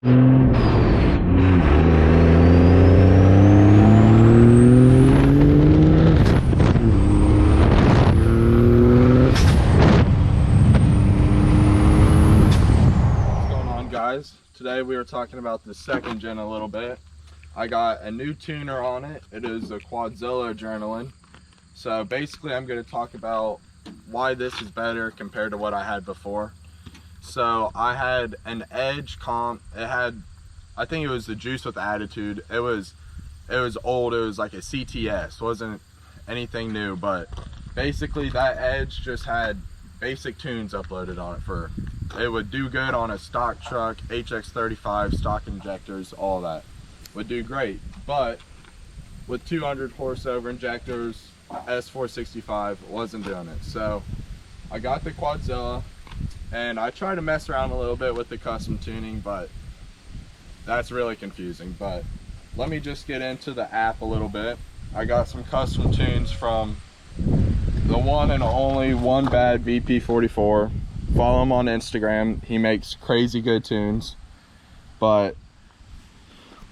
Today we were talking about the second gen a little bit. I got a new tuner on it. It is a Quadzilla adrenaline. So basically I'm going to talk about why this is better compared to what I had before. So I had an Edge comp. It had, I think it was the Juice with Attitude. It was old. It was like a CTS. Wasn't anything new, but basically that Edge just had basic tunes uploaded on it. It would do good on a stock truck, HX35, stock injectors, all that would do great. But with 200 horsepower injectors, S465 wasn't doing it. So I got the Quadzilla and I tried to mess around a little bit with the custom tuning, but that's really confusing. But let me just get into the app a little bit. I got some custom tunes from the one and only One Bad VP44. Follow him on Instagram. He makes crazy good tunes. But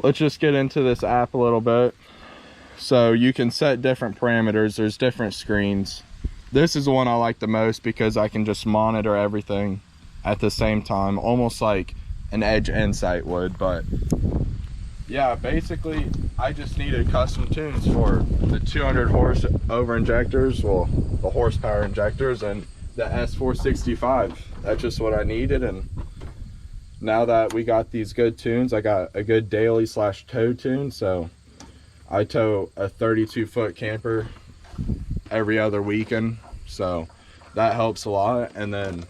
let's just get into this app a little bit. So you can set different parameters. There's different screens. This is the one I like the most because I can just monitor everything at the same time, almost like an Edge Insight would. But yeah, basically I just needed custom tunes for the 200 horsepower injectors, well, the horsepower injectors, and the S465. That's just what I needed. And now that we got these good tunes, I got a good daily / tow tune. So I tow a 32-foot camper every other weekend, so that helps a lot. And then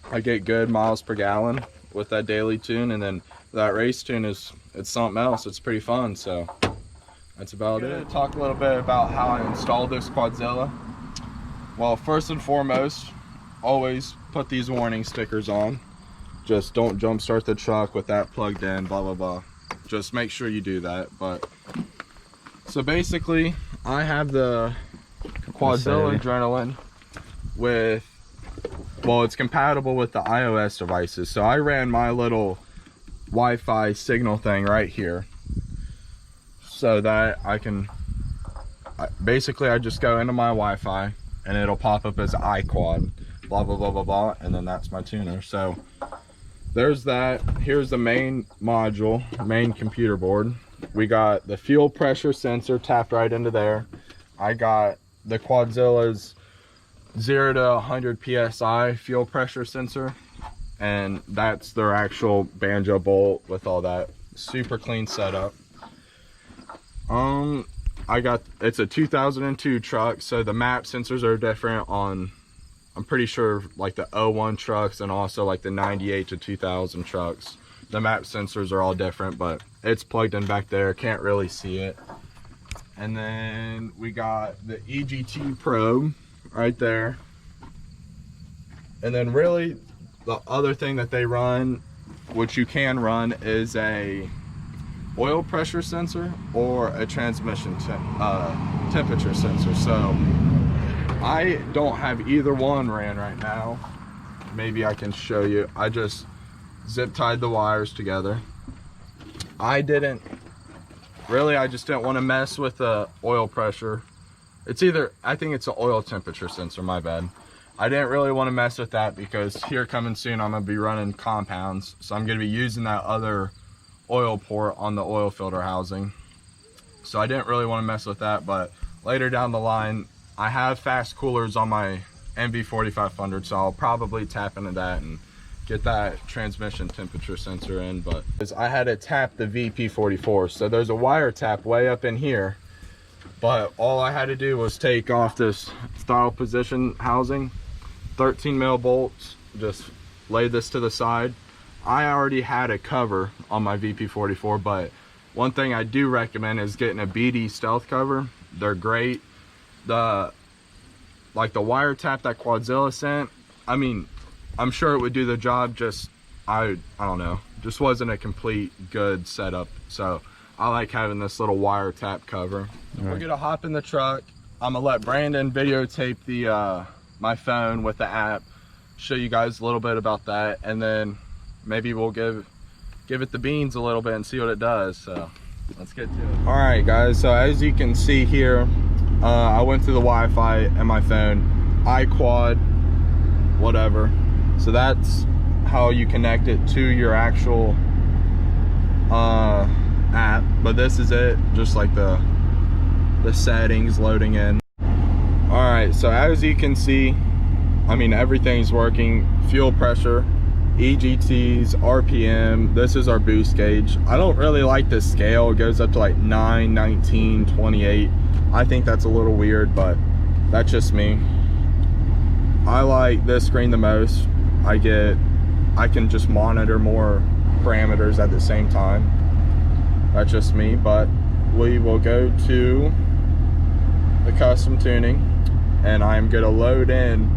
I get good miles per gallon with that daily tune, and then that race tune it's something else. It's pretty fun. So that's about it. Talk a little bit about how I installed this Quadzilla. Well, first and foremost, always put these warning stickers on. Just don't jump start the truck with that plugged in, blah blah blah. Just make sure you do that. But so basically I have the Quadzilla adrenaline with, well, it's compatible with the iOS devices. So I ran my little Wi-Fi signal thing right here so that I can basically I just go into my Wi-Fi and it'll pop up as iQuad, blah blah blah blah blah, and then that's my tuner. So there's that. Here's the main module, main computer board. We got the fuel pressure sensor tapped right into there. I got the Quadzilla's 0 to 100 psi fuel pressure sensor, and that's their actual banjo bolt with all that super clean setup. It's a 2002 truck, so the map sensors are different on, I'm pretty sure, like the 01 trucks and also like the 98 to 2000 trucks. The map sensors are all different, but it's plugged in back there, can't really see it. And then we got the EGT probe right there. And then really the other thing that they run, which you can run, is a oil pressure sensor or a transmission temperature sensor. So I don't have either one ran right now. Maybe I can show you. I just zip tied the wires together. I just didn't want to mess with the oil pressure. It's either, I think it's an oil temperature sensor, my bad. I didn't really want to mess with that because here coming soon I'm going to be running compounds, so I'm going to be using that other oil port on the oil filter housing. So I didn't really want to mess with that, but later down the line I have fast coolers on my MV4500, so I'll probably tap into that and get that transmission temperature sensor in. But I had to tap the VP44, so there's a wire tap way up in here, but all I had to do was take off this throttle position housing, 13 mil bolts, just lay this to the side. I already had a cover on my VP44, but one thing I do recommend is getting a BD stealth cover. They're great. The wire tap that Quadzilla sent, I mean, I'm sure it would do the job, just I don't know, just wasn't a complete good setup. So I like having this little wire tap cover. We're gonna hop in the truck. I'm gonna let Brandon videotape the my phone with the app, show you guys a little bit about that, and then maybe we'll give give it the beans a little bit and see what it does. So let's get to it. All right, guys, so as you can see here, I went to the Wi-Fi and my phone, iQuad, whatever. So that's how you connect it to your actual app. But this is it, just like the settings loading in. All right, so as you can see, I mean, everything's working. Fuel pressure, EGTs, RPM. This is our boost gauge. I don't really like this scale. It goes up to like 9, 19, 28. I think that's a little weird, but that's just me. I like this screen the most. I can just monitor more parameters at the same time. That's just me, but we will go to the custom tuning and I'm gonna load in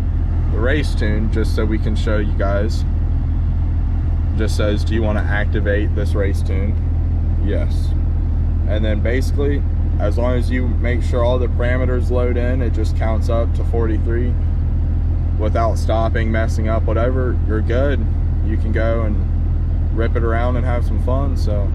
the race tune just so we can show you guys. Just says, do you want to activate this race tune? Yes. And then basically, as long as you make sure all the parameters load in, it just counts up to 43 without stopping, messing up, whatever, you're good. You can go and rip it around and have some fun. So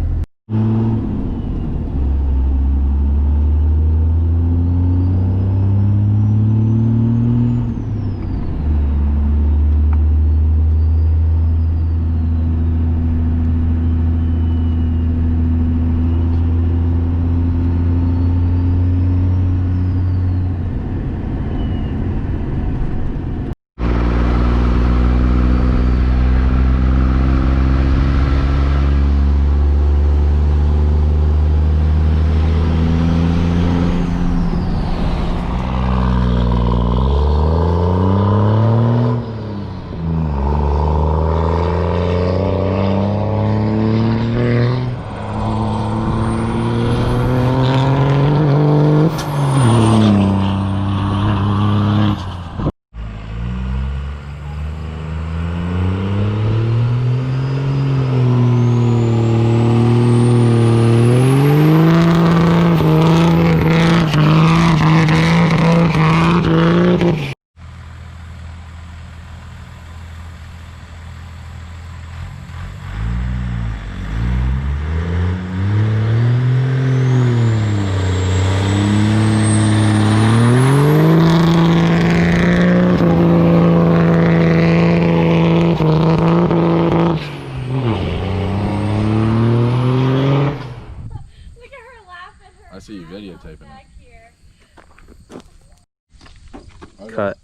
I see you videotaping it. Cut.